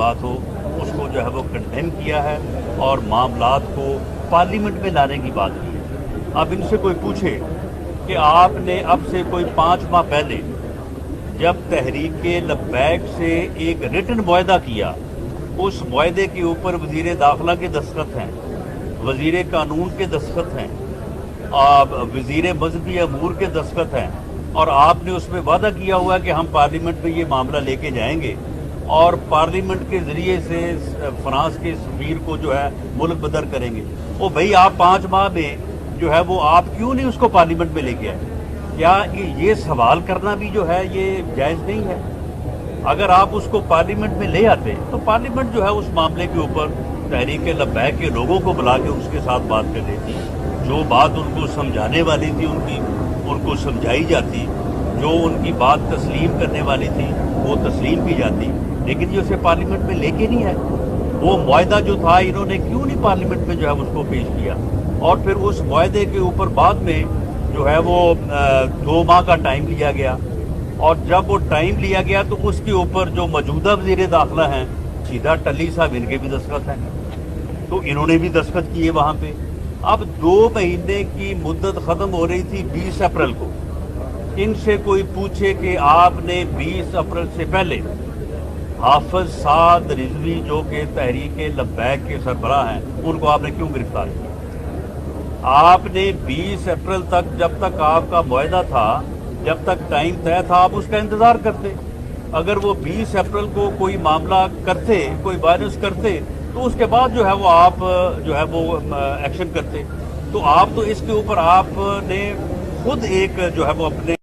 बात हो उसको जो है वो कंडेम किया है और मामलात को पार्लियामेंट में लाने की बात की है। अब इनसे कोई पूछे कि आपने अब से कोई 5 माह पहले जब तहरीक लब्बैक से एक रिटन मुआहदा किया, उस मुआहदे के ऊपर वज़ीर दाखिला के दस्तखत हैं, वज़ीर कानून के दस्तखत हैं, वज़ीर मज़हबी अमूर के दस्तखत हैं, और आपने उसमें वादा किया हुआ है कि हम पार्लियामेंट में ये मामला लेके जाएंगे और पार्लियामेंट के ज़रिए से फ्रांस के सफ़ीर को जो है मुल्क बदर करेंगे। ओ भाई, आप 5 माह में जो है वो आप क्यों नहीं उसको पार्लियामेंट में लेके आए? क्या ये सवाल करना भी जो है ये जायज़ नहीं है? अगर आप उसको पार्लियामेंट में ले आते तो पार्लियामेंट जो है उस मामले के ऊपर तहरीक लब्बैक के लोगों को बुला के उसके साथ बात कर लेती, जो बात उनको समझाने वाली थी उनको समझाई जाती, जो उनकी बात तस्लीम करने वाली थी वो तस्लीम की जाती, लेकिन ये उसे पार्लियामेंट में लेके नहीं है। वो मुआहदा जो था इन्होंने क्यों नहीं पार्लियामेंट में जो है उसको पेश किया? और फिर उस मुआहदे के ऊपर बाद में जो है वो 2 माह का टाइम लिया गया, और जब वो टाइम लिया गया तो उसके ऊपर जो मौजूदा वज़ीर दाखिला हैं सीधा टली साहब, इनके भी दस्तखत हैं, तो इन्होंने भी दस्तखत किए वहाँ पे। अब 2 महीने की मुद्दत ख़त्म हो रही थी 20 अप्रैल को। इनसे कोई पूछे कि आपने 20 अप्रैल से पहले हाफिज साद रिजवी जो कि तहरीक लब्बैक के सरबराह हैं उनको आपने क्यों गिरफ्तार किया? आपने 20 अप्रैल तक, जब तक आपका मुआहदा था, जब तक टाइम तय था, आप उसका इंतज़ार करते। अगर वो 20 अप्रैल को कोई मामला करते, कोई वायलेंस करते, तो उसके बाद जो है वो आप जो है वो एक्शन करते। तो आप तो इसके ऊपर आपने खुद एक जो है वो अपने